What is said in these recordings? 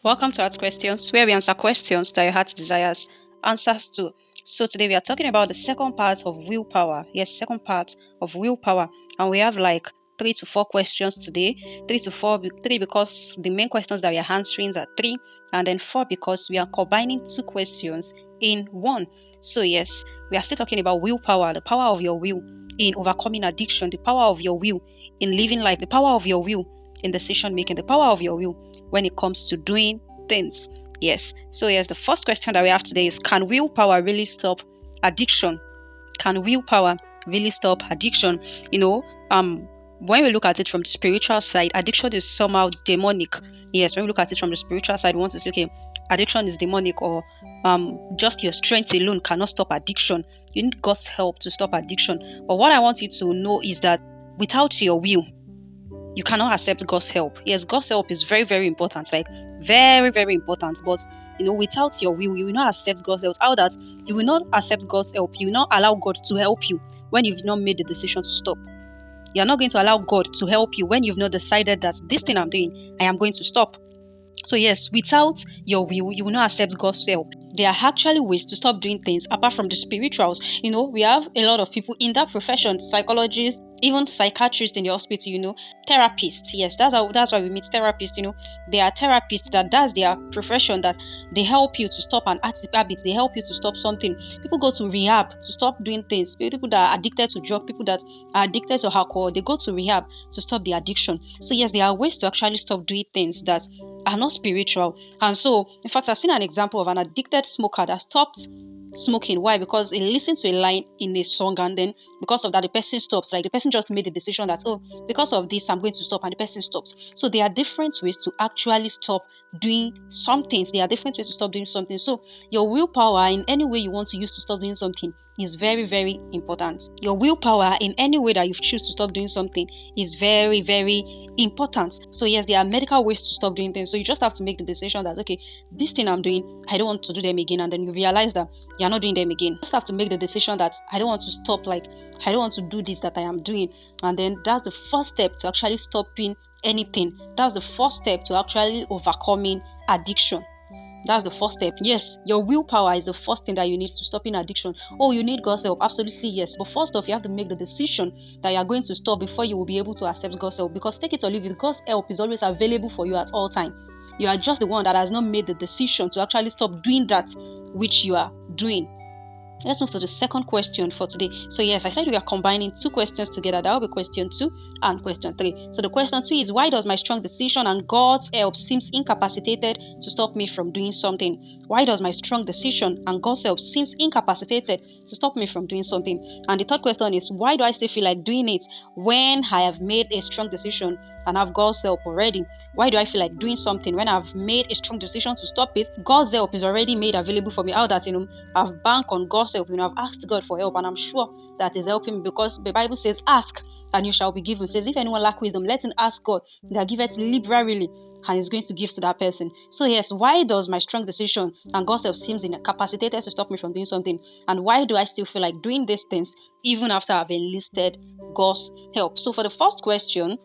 Welcome to Heart Questions, where we answer questions that your heart desires answers to. So today we are talking about the second part of willpower. Yes, second part of willpower, and we have like 3 to 4 questions today. Three because the main questions that we are answering are three, and then four because we are combining two questions in one. So yes, we are still talking about willpower, the power of your will in overcoming addiction, the power of your will in living life, the power of your will in decision making, the power of your will when it comes to doing things. Yes. So, yes, the first question that we have today is, can willpower really stop addiction? Can willpower really stop addiction? You know, when we look at it from the spiritual side, addiction is somehow demonic. Yes, when we look at it from the spiritual side, we want to say, okay, addiction is demonic, or just your strength alone cannot stop addiction. You need God's help to stop addiction. But what I want you to know is that without your will, you cannot accept God's help. Yes, God's help is very, very important, like very, very important. But without your will, you will not accept God's help. How that you will not accept God's help, you will not allow God to help you when you've not made the decision to stop. You're not going to allow God to help you when you've not decided that this thing I'm doing, I am going to stop. So yes, without your will, you will not accept God's help. There are actually ways to stop doing things apart from the spirituals. We have a lot of people in that profession, psychologists, even psychiatrists in the hospital, therapists. Yes, that's why we meet therapists. They are therapists that's their profession, that they help you to stop an habit, they help you to stop something. People go to rehab to stop doing things. People that are addicted to drug, people that are addicted to alcohol, they go to rehab to stop the addiction. So yes, there are ways to actually stop doing things that are not spiritual. And so, in fact, I've seen an example of an addicted smoker that stopped smoking. Why? Because he listened to a line in a song, and then because of that, the person stops. Like the person just made the decision that, oh, because of this, I'm going to stop, and the person stops. So there are different ways to actually stop doing some things. There are different ways to stop doing something. So your willpower in any way you want to use to stop doing something is very, very important. Your willpower in any way that you choose to stop doing something is very, very important. So yes, there are medical ways to stop doing things. So you just have to make the decision that, okay, this thing I'm doing, I don't want to do them again, and then you realize that you're not doing them again. You just have to make the decision that I don't want to stop, like I don't want to do this that I am doing, and then that's the first step to actually stopping anything. That's the first step to actually overcoming addiction. That's the first step. Yes, your willpower is the first thing that you need to stopping addiction. Oh, you need God's help. Absolutely, yes. But first off, you have to make the decision that you are going to stop before you will be able to accept God's help. Because take it or leave it, God's help is always available for you at all time. You are just the one that has not made the decision to actually stop doing that which you are doing. Let's move to the second question for today. So yes, I said we are combining two questions together. That will be question 2 and question 3. So the question 2 is, why does my strong decision and God's help seems incapacitated to stop me from doing something? Why does my strong decision and God's help seems incapacitated to stop me from doing something? And the third question is, why do I still feel like doing it when I have made a strong decision and have God's help already? Why do I feel like doing something when I've made a strong decision to stop it? God's help is already made available for me. How that I've banked on God's help. I've asked God for help, and I'm sure that is helping me, because the Bible says, ask and you shall be given. It says, if anyone lack wisdom, let him ask God, that giveth liberally, and is going to give to that person. So yes, why does my strong decision and God's help seems incapacitated to stop me from doing something? And why do I still feel like doing these things even after I've enlisted God's help? So for the first question,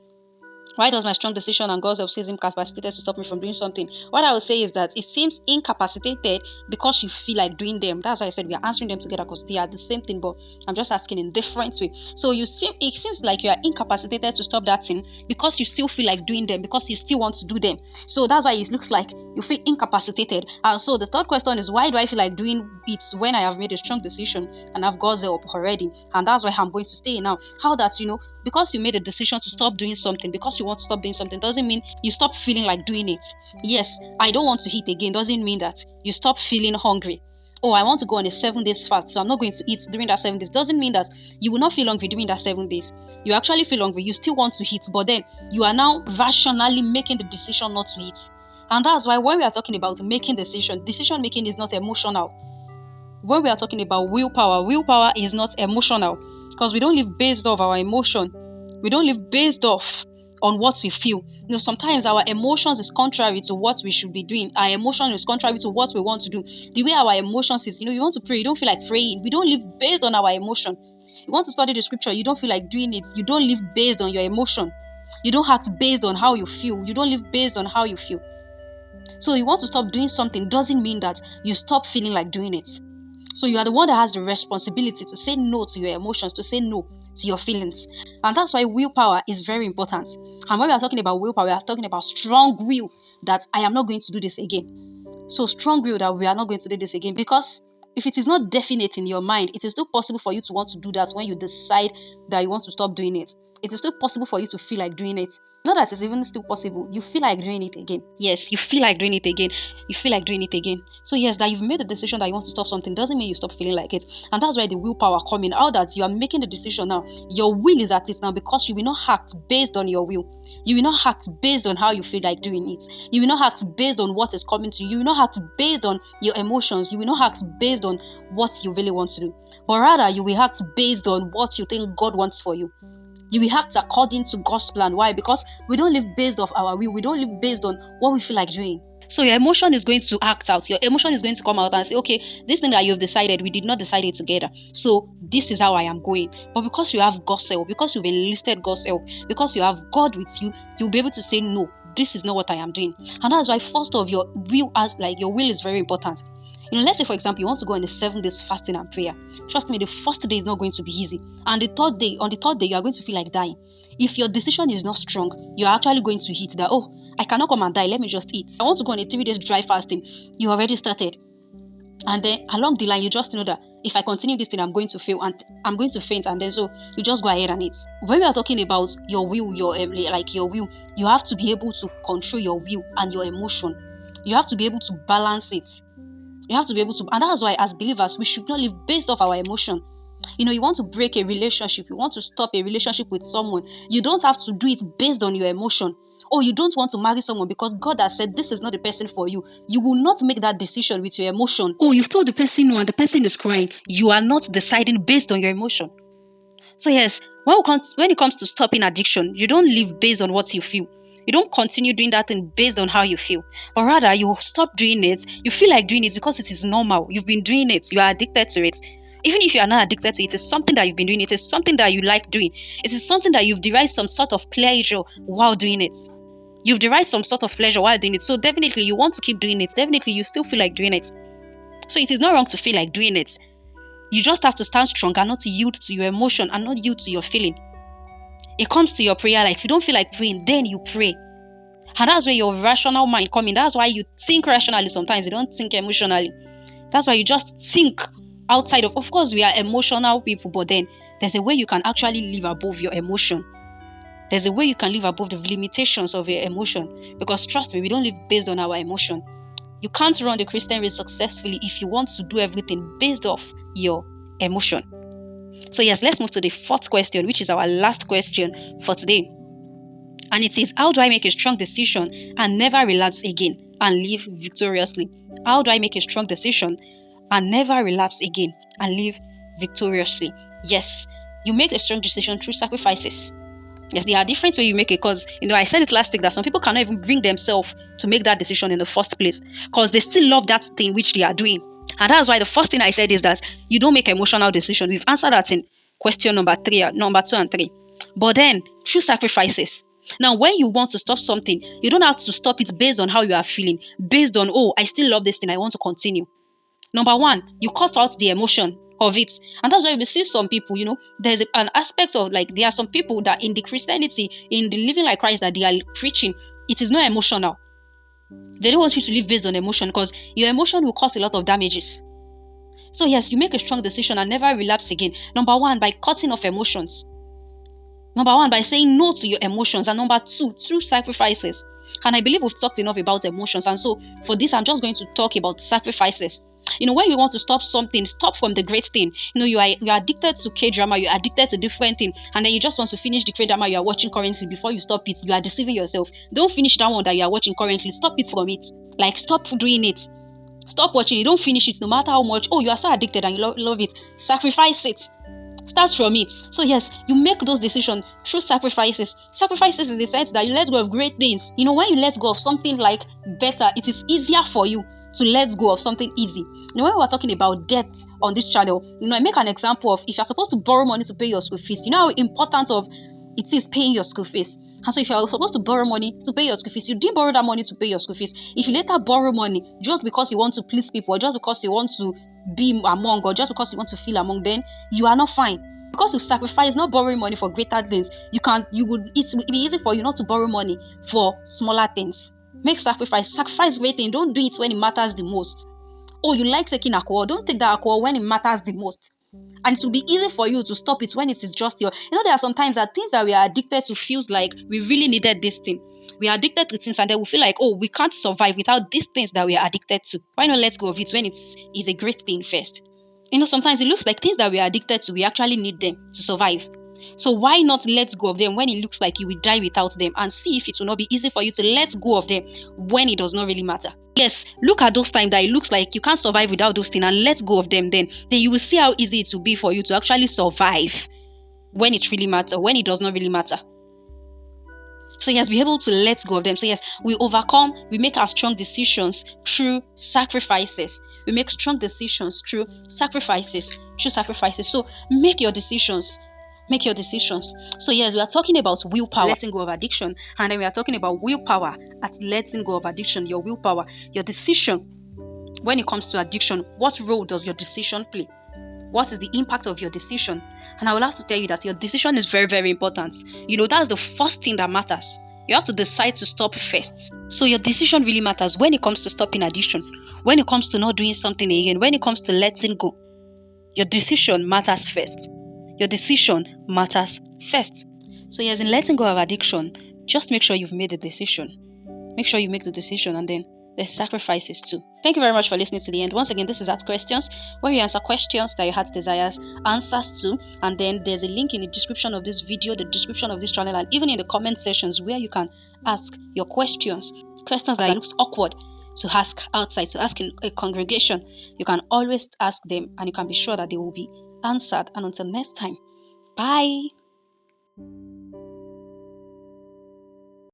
why does my strong decision and God's help seem incapacitated to stop me from doing something? What I would say is that it seems incapacitated because you feel like doing them. That's why I said we are answering them together, because they are the same thing, but I'm just asking in different way. So it seems like you are incapacitated to stop that thing because you still feel like doing them, because you still want to do them. So that's why it looks like you feel incapacitated. And so the third question is, why do I feel like doing it when I have made a strong decision and have God's help already? And that's why I'm going to stay now. How that, because you made a decision to stop doing something, because you want to stop doing something, doesn't mean you stop feeling like doing it. Yes, I don't want to eat again doesn't mean that you stop feeling hungry. Oh, I want to go on a 7 days fast, so I'm not going to eat during that 7 days. Doesn't mean that you will not feel hungry during that 7 days. You actually feel hungry, you still want to eat, but then you are now rationally making the decision not to eat. And that's why when we are talking about making decision making is not emotional. When we are talking about willpower is not emotional, because we don't live based off our emotion. We don't live based off on what we feel. Sometimes our emotions is contrary to what we should be doing. Our emotion is contrary to what we want to do. The way our emotions is, you want to pray, you don't feel like praying. We don't live based on our emotion. You want to study the scripture, you don't feel like doing it. You don't live based on your emotion. You don't act based on how you feel. You don't live based on how you feel. So you want to stop doing something doesn't mean that you stop feeling like doing it. So you are the one that has the responsibility to say no to your emotions, to say no to your feelings. And that's why willpower is very important. And when we are talking about willpower, we are talking about strong will that I am not going to do this again. So strong will that we are not going to do this again, because if it is not definite in your mind, it is still possible for you to want to do that when you decide that you want to stop doing it. It is still possible for you to feel like doing it. Not that it's even still possible. You feel like doing it again. Yes, you feel like doing it again. You feel like doing it again. So yes, that you've made the decision that you want to stop something doesn't mean you stop feeling like it. And that's why the willpower coming out, that you are making the decision now. Your will is at it now, because you will not act based on your will. You will not act based on how you feel like doing it. You will not act based on what is coming to you. You will not act based on your emotions. You will not act based on what you really want to do. But rather, you will act based on what you think God wants for you. You will act according to God's plan. Why? Because we don't live based off our will. We don't live based on what we feel like doing. So your emotion is going to act out. Your emotion is going to come out and say, okay, this thing that you've decided, we did not decide it together. So this is how I am going. But because you have God's help, because you've enlisted God's help, because you have God with you, you'll be able to say, no, this is not what I am doing. And that's why first of your will, your will is very important. Let's say, for example, you want to go on a 7 days fasting and prayer. Trust me, the first day is not going to be easy. And on the third day, you are going to feel like dying. If your decision is not strong, you are actually going to hit that, oh, I cannot come and die, let me just eat. I want to go on a 3 days dry fasting. You already started. And then along the line, you just know that if I continue this thing, I'm going to fail and I'm going to faint. And then so you just go ahead and eat. When we are talking about your will, your will, you have to be able to control your will and your emotion. You have to be able to balance it. You have to be able to, and that's why as believers, we should not live based off our emotion. You want to break a relationship, you want to stop a relationship with someone, you don't have to do it based on your emotion. Or you don't want to marry someone because God has said this is not the person for you. You will not make that decision with your emotion. Oh, you've told the person no and the person is crying. You are not deciding based on your emotion. So yes, when it comes to stopping addiction, you don't live based on what you feel. You don't continue doing that thing based on how you feel. But rather, you stop doing it. You feel like doing it because it is normal. You've been doing it. You are addicted to it. Even if you are not addicted to it, it's something that you've been doing. It is something that you like doing. It is something that you've derived some sort of pleasure while doing it. You've derived some sort of pleasure while doing it. So definitely you want to keep doing it. Definitely you still feel like doing it. So it is not wrong to feel like doing it. You just have to stand strong and not yield to your emotion and not yield to your feeling. It comes to your prayer life. If you don't feel like praying, then you pray. And that's where your rational mind comes in. That's why you think rationally sometimes. You don't think emotionally. That's why you just think outside of course, we are emotional people, but then there's a way you can actually live above your emotion. There's a way you can live above the limitations of your emotion. Because trust me, we don't live based on our emotion. You can't run the Christian race successfully if you want to do everything based off your emotion. So yes, let's move to the fourth question, which is our last question for today. And it is, how do I make a strong decision and never relapse again and live victoriously? How do I make a strong decision and never relapse again and live victoriously? Yes, you make a strong decision through sacrifices. Yes, there are different ways you make it, because I said it last week that some people cannot even bring themselves to make that decision in the first place because they still love that thing which they are doing. And that's why the first thing I said is that you don't make emotional decision. We've answered that in question number 2 and 3. But then through sacrifices. Now, when you want to stop something, you don't have to stop it based on how you are feeling, based on, oh, I still love this thing, I want to continue. Number 1, you cut out the emotion of it. And that's why we see some people, there's an aspect of there are some people that in the Christianity, in the living like Christ that they are preaching, it is not emotional. They don't want you to live based on emotion because your emotion will cause a lot of damages. So yes, you make a strong decision and never relapse again. Number 1, by cutting off emotions. Number 1, by saying no to your emotions. And number 2, through sacrifices. And I believe we've talked enough about emotions. And so for this, I'm just going to talk about sacrifices. When you want to stop something, stop from the great thing. You are addicted to K-drama, you're addicted to different things, and then you just want to finish the K-drama you are watching currently before you stop it. You are deceiving yourself. Don't finish that one that you are watching currently. Stop it from it. Stop doing it. Stop watching it. Don't finish it no matter how much. Oh, you are so addicted and you love it. Sacrifice it. Start from it. So yes, you make those decisions through sacrifices. Sacrifices in the sense that you let go of great things. When you let go of something better, it is easier for you to let go of something easy. When we're talking about debt on this channel, I make an example of if you're supposed to borrow money to pay your school fees, how important of it is paying your school fees. And so if you're supposed to borrow money to pay your school fees, you didn't borrow that money to pay your school fees. If you later borrow money just because you want to please people, or just because you want to be among, or just because you want to feel among, then you are not fine. Because you sacrifice not borrowing money for greater things, it would be easy for you not to borrow money for smaller things. Make sacrifice great things. Don't do it when it matters the most. Oh, you like taking alcohol, don't take that alcohol when it matters the most. And it will be easy for you to stop it when it is just there are sometimes that things that we are addicted to feels like we really needed this thing. We are addicted to things and then we feel like, oh, we can't survive without these things that we are addicted to. Why not let go of it when it is a great thing first? Sometimes it looks like things that we are addicted to, we actually need them to survive. So why not let go of them when it looks like you will die without them, and see if it will not be easy for you to let go of them when it does not really matter. Yes, look at those times that it looks like you can't survive without those things and let go of them, then you will see how easy it will be for you to actually survive when it really matters, when it does not really matter. So yes, be able to let go of them. So yes, we overcome, we make our strong decisions through sacrifices. We make strong decisions through sacrifices. So make your decisions. Make your decisions. So yes, we are talking about willpower, letting go of addiction, and then we are talking about willpower at letting go of addiction. Your willpower, your decision. When it comes to addiction, what role does your decision play? What is the impact of your decision? And I will have to tell you that your decision is very, very important. That's the first thing that matters. You have to decide to stop first. So your decision really matters when it comes to stopping addiction, when it comes to not doing something again, when it comes to letting go. Your decision matters first. Your decision matters first. So yes, in letting go of addiction, just make sure you've made the decision. Make sure you make the decision, and then there's sacrifices too. Thank you very much for listening to the end. Once again, this is Ask Questions, where we answer questions that your heart desires answers to. And then there's a link in the description of this video, the description of this channel, and even in the comment sections where you can ask your questions. Questions that looks awkward to ask outside, to ask in a congregation. You can always ask them, and you can be sure that they will be answered. And until next time, bye.